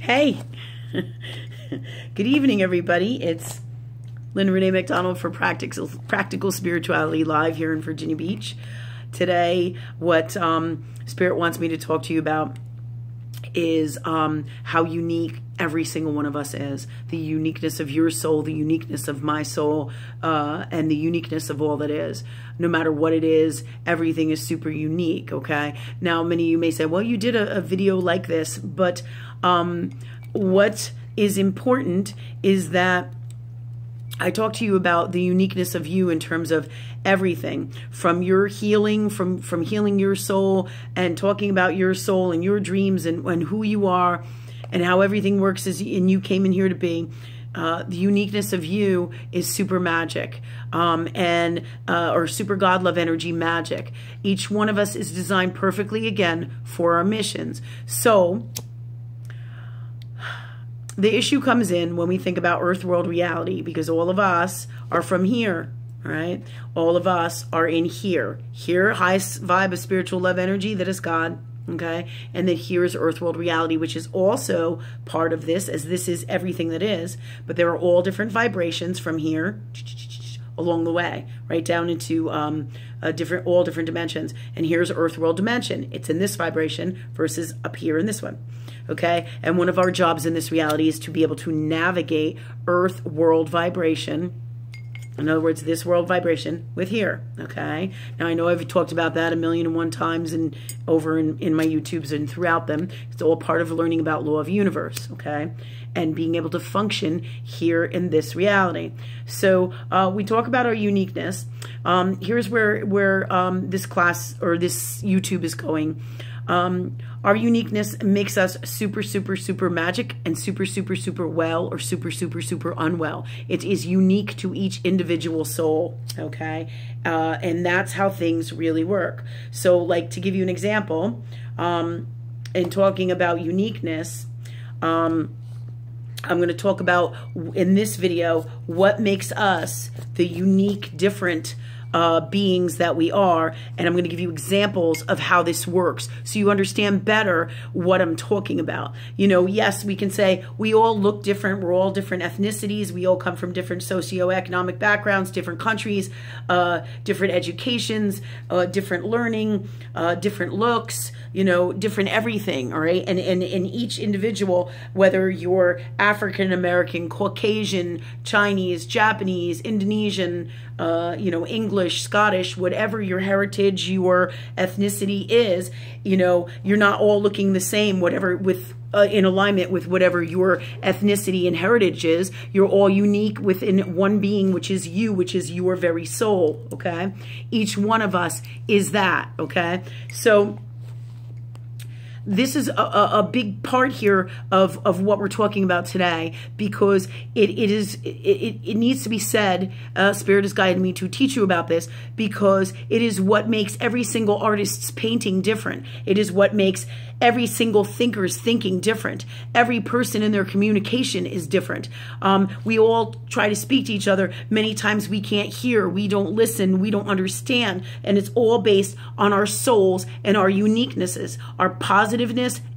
Hey, good evening, everybody. It's Lynn Renee McDonald for Practical Spirituality live here in Virginia Beach. Today, what Spirit wants me to talk to you about is how unique every single one of us is. The uniqueness of your soul, the uniqueness of my soul, and the uniqueness of all that is. No matter what it is, everything is super unique, okay? Now, many of you may say, well, you did a video like this, but what is important is that I talk to you about the uniqueness of you in terms of everything, from your healing, from healing your soul, and talking about your soul and your dreams and who you are and how everything works and you came in here to be. The uniqueness of you is super magic, or super God love energy magic. Each one of us is designed perfectly, again, for our missions. So the issue comes in when we think about earth world reality, because all of us are from here, right? All of us are in here. Here, highest vibe of spiritual love energy, that is God, okay? And that here is earth world reality, which is also part of this, as this is everything that is. But there are all different vibrations from here along the way, right down into all different dimensions. And here's earth world dimension. It's in this vibration versus up here in this one. Okay, and one of our jobs in this reality is to be able to navigate earth world vibration. In other words, this world vibration with here, okay? Now, I know I've talked about that 1,000,001 times and over in my YouTubes and throughout them. It's all part of learning about law of universe, okay? And being able to function here in this reality. So we talk about our uniqueness. Here's where this class or this YouTube is going. Our uniqueness makes us super, super, super magic and super, super, super well or super, super, super unwell. It is unique to each individual soul, okay? And that's how things really work. So, like, to give you an example, in talking about uniqueness, I'm going to talk about, in this video, what makes us the unique, different beings that we are, and I'm going to give you examples of how this works so you understand better what I'm talking about. You know, yes, we can say we all look different, we're all different ethnicities, we all come from different socioeconomic backgrounds, different countries, different educations, different learning, different looks, you know, different everything, all right? And each individual, whether you're African American, Caucasian, Chinese, Japanese, Indonesian, you know, English, Scottish, whatever your heritage, your ethnicity is, you know, you're not all looking the same, whatever, with in alignment with whatever your ethnicity and heritage is. You're all unique within one being, which is you, which is your very soul, okay? Each one of us is that, okay? So this is a big part here of what we're talking about today, because it needs to be said. Spirit has guided me to teach you about this, because it is what makes every single artist's painting different. It is what makes every single thinker's thinking different. Every person in their communication is different. We all try to speak to each other. Many times we can't hear, we don't listen, we don't understand, and it's all based on our souls and our uniquenesses, our positiveness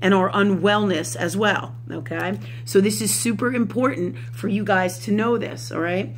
and our unwellness as well, okay? So this is super important for you guys to know this, all right?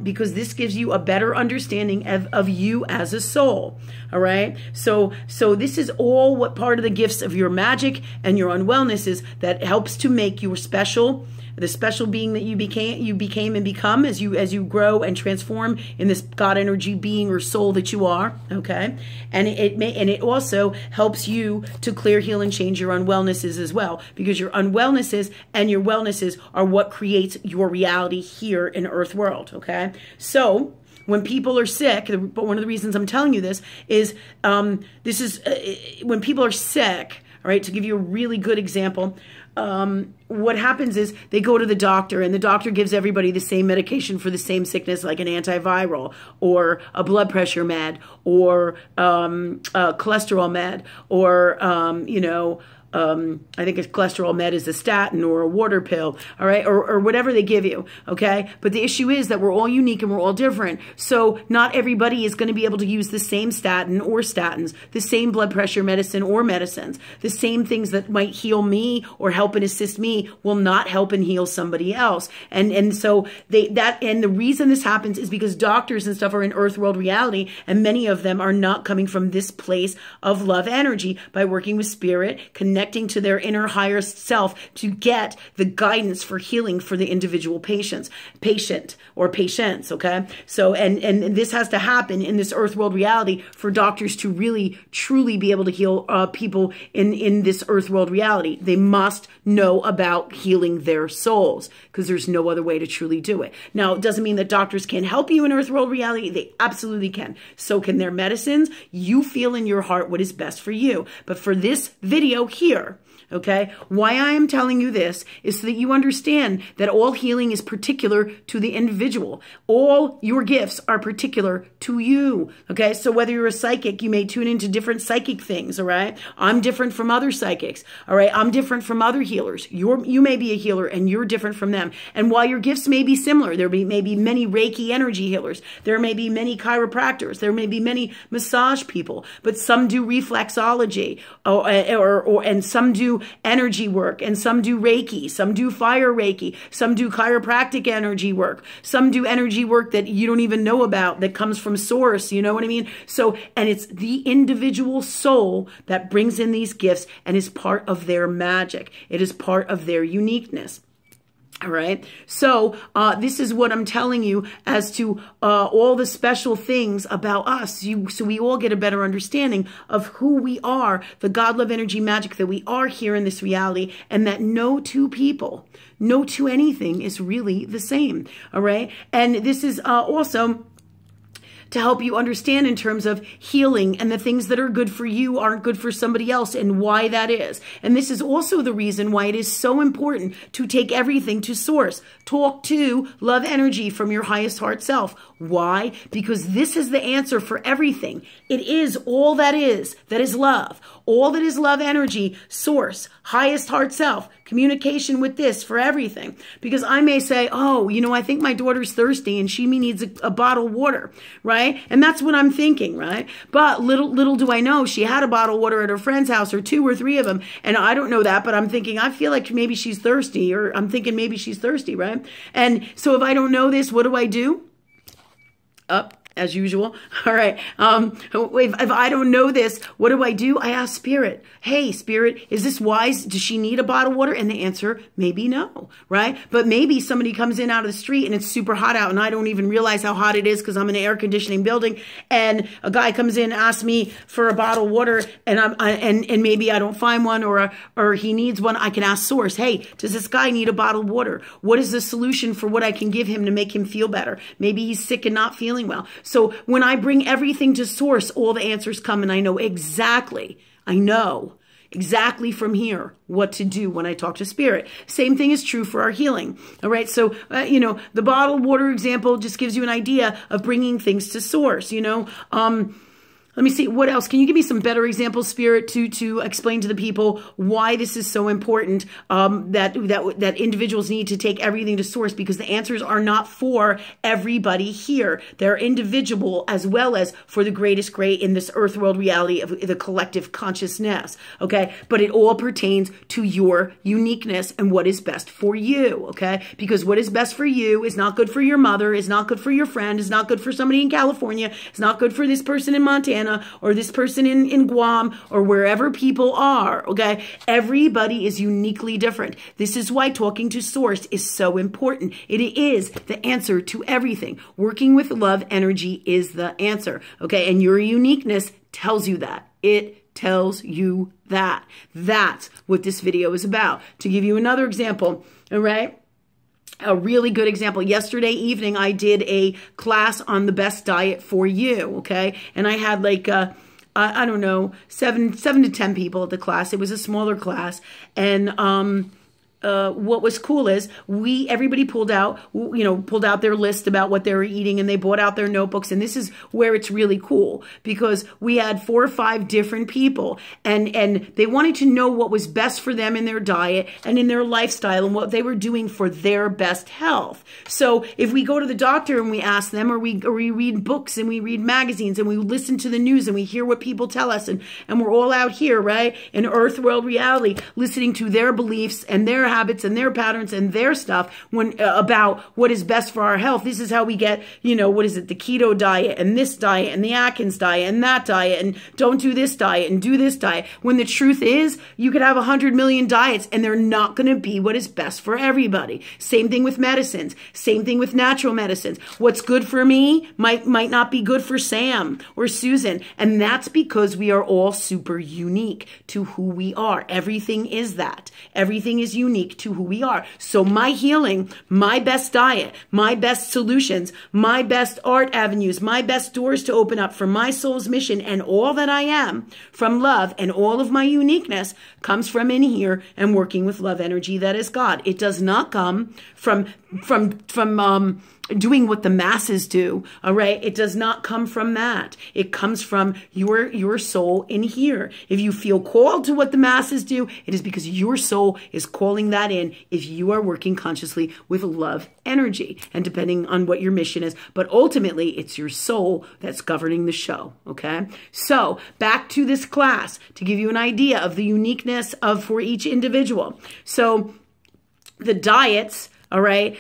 Because this gives you a better understanding of you as a soul, all right? So this is all what part of the gifts of your magic and your unwellness is, that helps to make you special, the special being that you became and become as you grow and transform in this God energy being or soul that you are, okay? And it also helps you to clear, heal, and change your unwellnesses as well, because your unwellnesses and your wellnesses are what creates your reality here in Earth World, okay? So when people are sick, but one of the reasons I'm telling you this is when people are sick, all right, to give you a really good example, what happens is they go to the doctor, and the doctor gives everybody the same medication for the same sickness, like an antiviral or a blood pressure med or cholesterol med or, you know, I think it's cholesterol med is a statin or a water pill, all right, or whatever they give you, okay? But the issue is that we're all unique and we're all different. So not everybody is going to be able to use the same statin or statins, the same blood pressure medicine or medicines. The same things that might heal me or help and assist me will not help and heal somebody else. And so and the reason this happens is because doctors and stuff are in earth world reality, and many of them are not coming from this place of love energy by working with spirit, connecting to their inner higher self to get the guidance for healing for the individual patient or patients, okay? So, and this has to happen in this earth world reality for doctors to really, truly be able to heal people in this earth world reality. They must know about healing their souls, because there's no other way to truly do it. Now, it doesn't mean that doctors can't help you in earth world reality. They absolutely can. So can their medicines. You feel in your heart what is best for you. But for this video here, okay, why I am telling you this is so that you understand that all healing is particular to the individual. All your gifts are particular to you, okay? So whether you're a psychic, you may tune into different psychic things, all right? I'm different from other psychics, all right? I'm different from other healers. You may be a healer and you're different from them. And while your gifts may be similar, there may be many Reiki energy healers. There may be many chiropractors. There may be many massage people, but some do reflexology and some do energy work, and some do Reiki, some do fire Reiki, some do chiropractic energy work, some do energy work that you don't even know about that comes from source, you know what I mean? So, and it's the individual soul that brings in these gifts and is part of their magic. It is part of their uniqueness. All right. So this is what I'm telling you as to all the special things about us. So we all get a better understanding of who we are, the God, love, energy, magic that we are here in this reality, and that no two people, no two anything is really the same. All right. And this is also to help you understand in terms of healing, and the things that are good for you aren't good for somebody else, and why that is. And this is also the reason why it is so important to take everything to source. Talk to love energy from your highest heart self. Why? Because this is the answer for everything. It is all that is love. All that is love energy, source, highest heart self, communication with this for everything. Because I may say, oh, you know, I think my daughter's thirsty and she needs a bottle of water, right? And that's what I'm thinking, right? But little do I know, she had a bottle of water at her friend's house, or 2 or 3 of them. And I don't know that, but I'm thinking, I feel like maybe she's thirsty, or I'm thinking maybe she's thirsty, right? And so if I don't know this, what do? Up. As usual. All right. If I don't know this, what do? I ask Spirit, hey, Spirit, is this wise? Does she need a bottle of water? And the answer, maybe no, right? But maybe somebody comes in out of the street and it's super hot out, and I don't even realize how hot it is because I'm in an air conditioning building, and a guy comes in, asks me for a bottle of water, and and maybe I don't find one, or he needs one. I can ask Source, hey, does this guy need a bottle of water? What is the solution for what I can give him to make him feel better? Maybe he's sick and not feeling well. So when I bring everything to source, all the answers come, and I know exactly from here what to do when I talk to Spirit. Same thing is true for our healing. All right. So, you know, the bottled water example just gives you an idea of bringing things to source, you know. Let me see, what else? Can you give me some better examples, Spirit, to explain to the people why this is so important, that individuals need to take everything to source, because the answers are not for everybody here. They're individual as well as for the greatest great in this earth world reality of the collective consciousness, okay? But it all pertains to your uniqueness and what is best for you, okay? Because what is best for you is not good for your mother, is not good for your friend, is not good for somebody in California, it's not good for this person in Montana, or this person in Guam, or wherever people are, okay? Everybody is uniquely different. This is why talking to source is so important. It is the answer to everything. Working with love energy is the answer, okay? And your uniqueness tells you that. It tells you that. That's what this video is about. To give you another example, all right? A really good example. Yesterday evening, I did a class on the best diet for you, okay? And I had like, I don't know, 7 to 10 people at the class. It was a smaller class. And what was cool is everybody pulled out their list about what they were eating, and they brought out their notebooks. And this is where it's really cool, because we had 4 or 5 different people, and they wanted to know what was best for them in their diet and in their lifestyle and what they were doing for their best health. So if we go to the doctor and we ask them, or we read books and we read magazines and we listen to the news and we hear what people tell us, and we're all out here, right, in earth world reality, listening to their beliefs and their habits and their patterns and their stuff about what is best for our health. This is how we get, the keto diet and this diet and the Atkins diet and that diet, and don't do this diet and do this diet. When the truth is, you could have 100 million diets and they're not going to be what is best for everybody. Same thing with medicines. Same thing with natural medicines. What's good for me might not be good for Sam or Susan. And that's because we are all super unique to who we are. Everything is that. Everything is unique to who we are. So my healing, my best diet, my best solutions, my best art avenues, my best doors to open up for my soul's mission, and all that I am from love, and all of my uniqueness comes from in here and working with love energy that is God. It does not come from doing what the masses do. All right. It does not come from that. It comes from your soul in here. If you feel called to what the masses do, it is because your soul is calling that in, if you are working consciously with love energy, and depending on what your mission is. But ultimately, it's your soul that's governing the show. Okay. So back to this class to give you an idea of the uniqueness for each individual. So the diets, all right,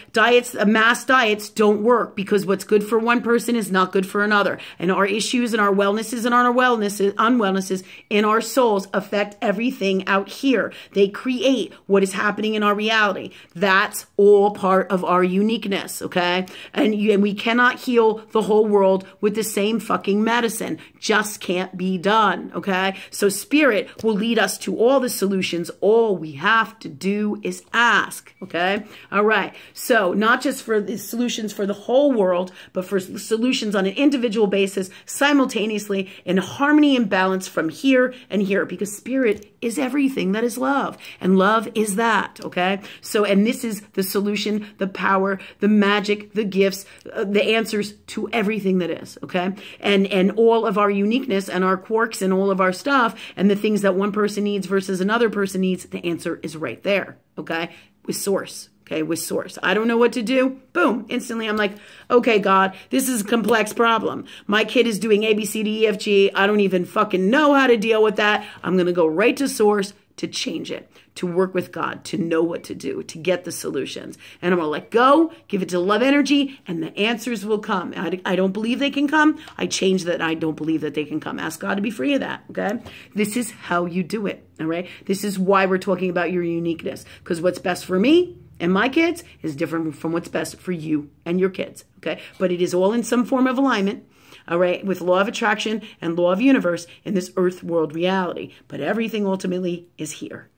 mass diets don't work, because what's good for one person is not good for another. And our issues and our wellnesses and our unwellnesses in our souls affect everything out here. They create what is happening in our reality. That's all part of our uniqueness, okay? And we cannot heal the whole world with the same fucking medicine. Just can't be done, okay? So spirit will lead us to all the solutions. All we have to do is ask, okay? All right. So not just for the solutions for the whole world, but for solutions on an individual basis, simultaneously, in harmony and balance from here and here, because spirit is everything that is love, and love is that, okay? So, and this is the solution, the power, the magic, the gifts, the answers to everything that is, okay? And all of our uniqueness and our quirks and all of our stuff and the things that one person needs versus another person needs, the answer is right there, okay? With source. Okay, with source. I don't know what to do. Boom. Instantly, I'm like, okay, God, this is a complex problem. My kid is doing A, B, C, D, E, F, G. I don't even fucking know how to deal with that. I'm going to go right to source to change it, to work with God, to know what to do, to get the solutions. And I'm going to let go, give it to love energy, and the answers will come. I don't believe they can come. I change that. I don't believe that they can come. Ask God to be free of that, okay? This is how you do it, all right? This is why we're talking about your uniqueness, because what's best for me and my kids is different from what's best for you and your kids, okay? But it is all in some form of alignment, all right, with law of attraction and law of universe in this earth world reality. But everything ultimately is here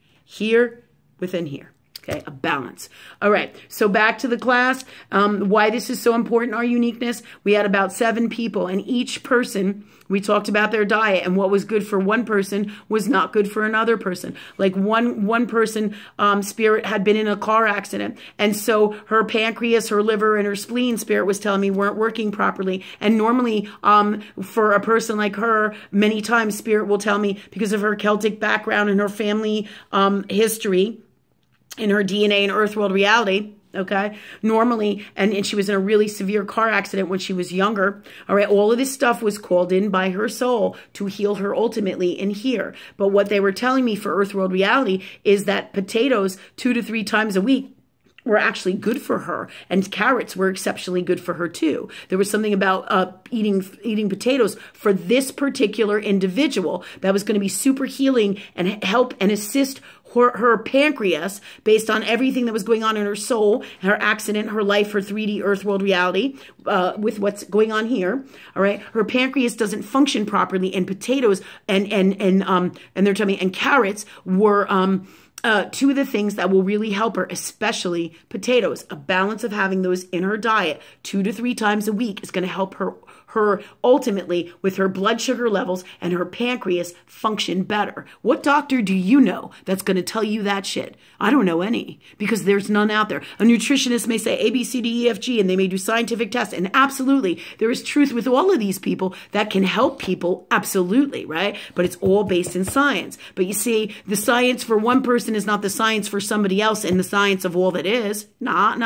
within here. Okay, a balance. All right, so back to the class. Why this is so important, our uniqueness. We had about 7 people, and each person, we talked about their diet, and what was good for one person was not good for another person. Like one person, spirit had been in a car accident, and so her pancreas, her liver, and her spleen, spirit was telling me, weren't working properly. And normally, for a person like her, many times spirit will tell me, because of her Celtic background and her family history, in her DNA and earth world reality, okay, normally, and she was in a really severe car accident when she was younger, all right, all of this stuff was called in by her soul to heal her ultimately in here. But what they were telling me for earth world reality is that potatoes 2 to 3 times a week were actually good for her, and carrots were exceptionally good for her too. There was something about eating potatoes for this particular individual that was going to be super healing and help and assist her pancreas based on everything that was going on in her soul, her accident, her life, her 3D earth world reality, with what's going on here. All right. Her pancreas doesn't function properly, and potatoes and they're telling me, and carrots were, two of the things that will really help her, especially potatoes. A balance of having those in her diet 2 to 3 times a week is going to help her ultimately with her blood sugar levels and her pancreas function better. What doctor do you know that's going to tell you that shit? I don't know any, because there's none out there. A nutritionist may say A, B, C, D, E, F, G, and they may do scientific tests. And absolutely, there is truth with all of these people that can help people. Absolutely, right? But it's all based in science. But you see, the science for one person is not the science for somebody else, and the science of all that is. Not.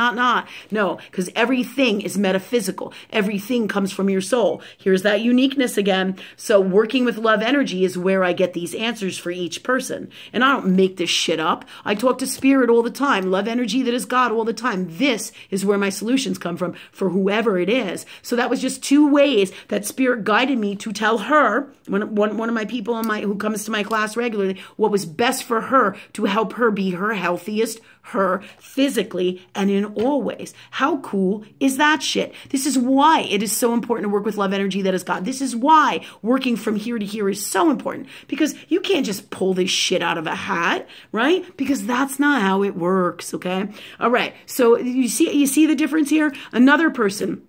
No, because everything is metaphysical. Everything comes from your soul. Here's that uniqueness again. So working with love energy is where I get these answers for each person. And I don't make this shit up. I talk to spirit all the time. Love energy that is God all the time. This is where my solutions come from for whoever it is. So that was just 2 ways that spirit guided me to tell her, one of my people who comes to my class regularly, what was best for her to help her be her healthiest, her physically and in all ways. How cool is that shit? This is why it is so important to work with love energy that is God. This is why working from here to here is so important, because you can't just pull this shit out of a hat, right? Because that's not how it works, okay? All right. So you see the difference here? Another person,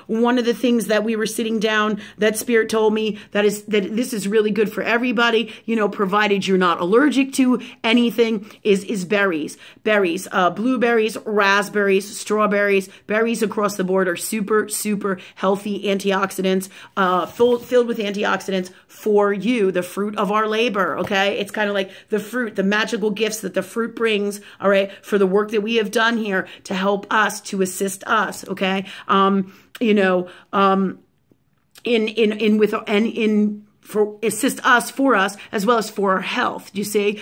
one of the things that we were sitting down that spirit told me that this is really good for everybody, provided you're not allergic to anything, is berries. Blueberries, raspberries, strawberries, berries across the board are super, super healthy antioxidants, filled with antioxidants for you, the fruit of our labor, okay? It's kind of like the fruit, the magical gifts that the fruit brings, all right, for the work that we have done here to help us, to assist us, okay? Assist us, for us, as well as for our health. Do you see?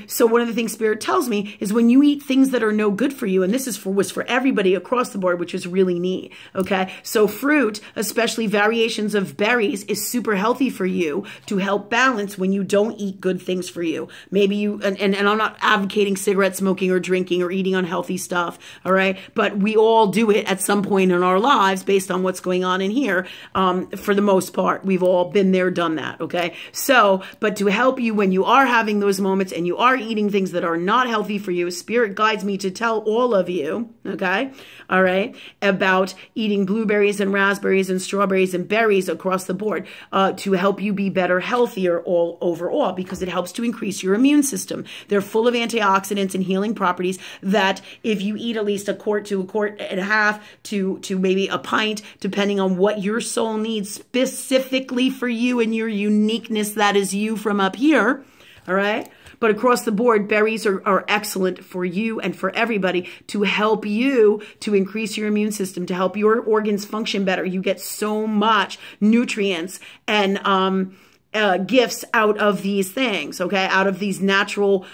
So one of the things Spirit tells me is when you eat things that are no good for you, and this was for everybody across the board, which is really neat. Okay. So fruit, especially variations of berries, is super healthy for you to help balance when you don't eat good things for you. Maybe you, and I'm not advocating cigarette smoking or drinking or eating unhealthy stuff. All right. But we all do it at some point in our lives based on what's going on in here. For the most part, we've all been there, done that. Okay. So, but to help you when you are having those moments and you are eating things that are not healthy for you, Spirit guides me to tell all of you, okay, all right, about eating blueberries and raspberries and strawberries and berries across the board to help you be better, healthier all overall, because it helps to increase your immune system. They're full of antioxidants and healing properties that if you eat at least a quart to a quart and a half to maybe a pint, depending on what your soul needs specifically for you and your uniqueness that is you from up here, all right? But across the board, berries are excellent for you and for everybody to help you to increase your immune system, to help your organs function better. You get so much nutrients and gifts out of these things, okay? Out of these natural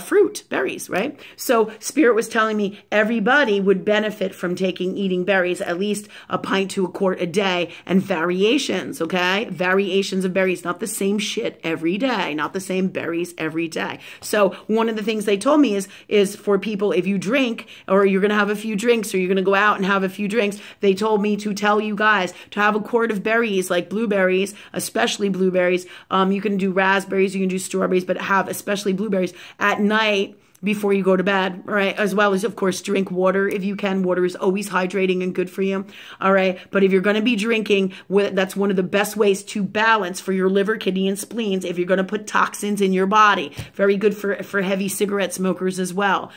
fruit, berries, right? So Spirit was telling me everybody would benefit from eating berries, at least a pint to a quart a day, and variations, okay? Variations of berries, not the same shit every day, not the same berries every day. So one of the things they told me is for people, if you drink or you're going to have a few drinks or you're going to go out and have a few drinks, they told me to tell you guys to have a quart of berries, like blueberries, especially blueberries. You can do raspberries, you can do strawberries, but have especially blueberries at night before you go to bed, all right? As well as, of course, drink water if you can. Water is always hydrating and good for you, all right? But if you're going to be drinking, that's one of the best ways to balance for your liver, kidney, and spleens if you're going to put toxins in your body. Very good for heavy cigarette smokers as well.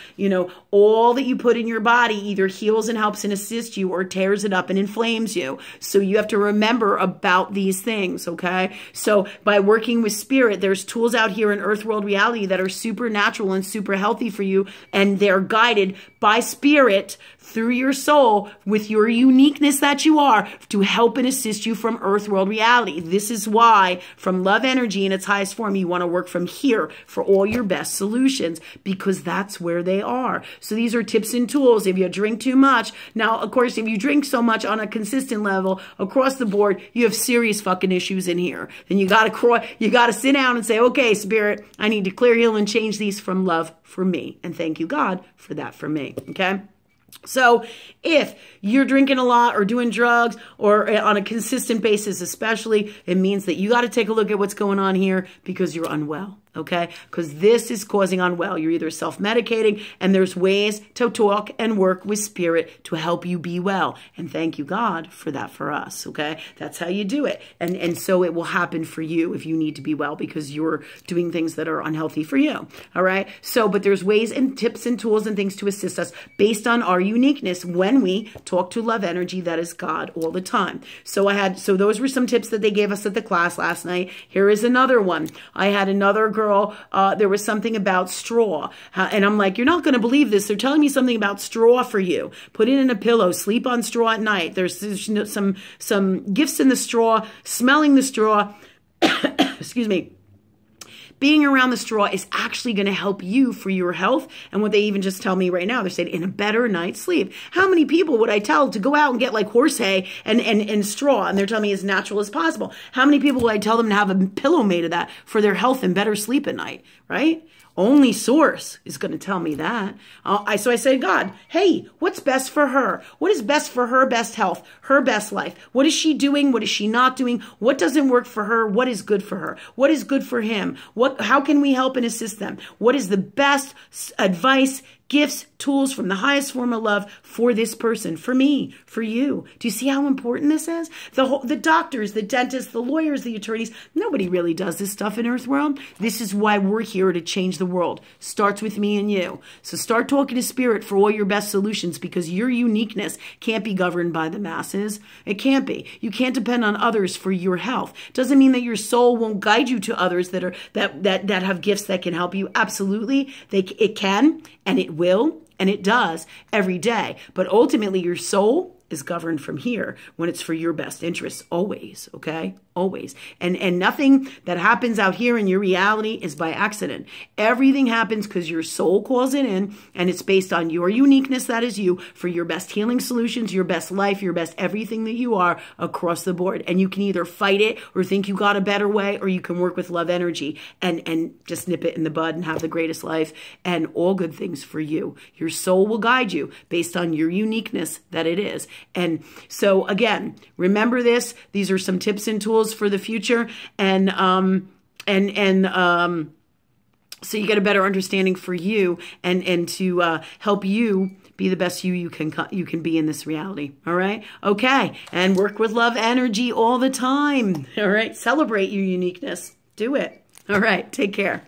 All that you put in your body either heals and helps and assists you or tears it up and inflames you. So you have to remember about these things, okay? So by working with Spirit, there's tools out here in Earth World Reality that are supernatural and super healthy for you, and they're guided by Spirit through your soul with your uniqueness that you are to help and assist you from Earth World Reality. This is why from love energy in its highest form, you want to work from here for all your best solutions, because that's where they are. So these are tips and tools. If you drink too much, now, of course, if you drink so much on a consistent level across the board, you have serious fucking issues in here. Then you got to sit down and say, okay, Spirit, I need to clear, heal, and change these from love for me. And thank you, God, for that for me. Okay. So if you're drinking a lot or doing drugs or on a consistent basis, especially, it means that you got to take a look at what's going on here because you're unwell. okay? Because this is causing unwell. You're either self-medicating, and there's ways to talk and work with spirit to help you be well. And thank you, God, for that for us, okay? That's how you do it. And so it will happen for you if you need to be well because you're doing things that are unhealthy for you, all right? So, but there's ways and tips and tools and things to assist us based on our uniqueness when we talk to love energy that is God all the time. So those were some tips that they gave us at the class last night. Here is another one. I had another girl, there was something about straw. And I'm like, you're not going to believe this. They're telling me something about straw for you. Put it in a pillow, sleep on straw at night. There's some gifts in the straw, smelling the straw, excuse me. Being around the straw is actually going to help you for your health. And what they even just tell me right now, they're saying in a better night's sleep. How many people would I tell to go out and get like horse hay and straw? And they're telling me as natural as possible. How many people would I tell them to have a pillow made of that for their health and better sleep at night, right? Only source is going to tell me that. So I said, God, hey, what's best for her? What is best for her best health, her best life? What is she doing? What is she not doing? What doesn't work for her? What is good for her? What is good for him? How can we help and assist them? What is the best advice, gifts, tools from the highest form of love for this person, for me, for you? Do you see how important this is? The doctors, the dentists, the lawyers, the attorneys, nobody really does this stuff in Earth World. This is why we're here to change the world. Starts with me and you. So start talking to spirit for all your best solutions because your uniqueness can't be governed by the masses. It can't be. You can't depend on others for your health. Doesn't mean that your soul won't guide you to others that have gifts that can help you. Absolutely. It can and it will. And it does every day. But ultimately, your soul is governed from here when it's for your best interests, always, okay? Always. And nothing that happens out here in your reality is by accident. Everything happens because your soul calls it in, and it's based on your uniqueness, that is you, for your best healing solutions, your best life, your best everything that you are across the board. And you can either fight it or think you got a better way, or you can work with love energy and just nip it in the bud and have the greatest life and all good things for you. Your soul will guide you based on your uniqueness that it is. And so again, remember this. These are some tips and tools for the future, and so you get a better understanding for you and to help you be the best you can be in this reality. All right, okay, and work with love energy all the time. All right, celebrate your uniqueness. Do it. All right, take care.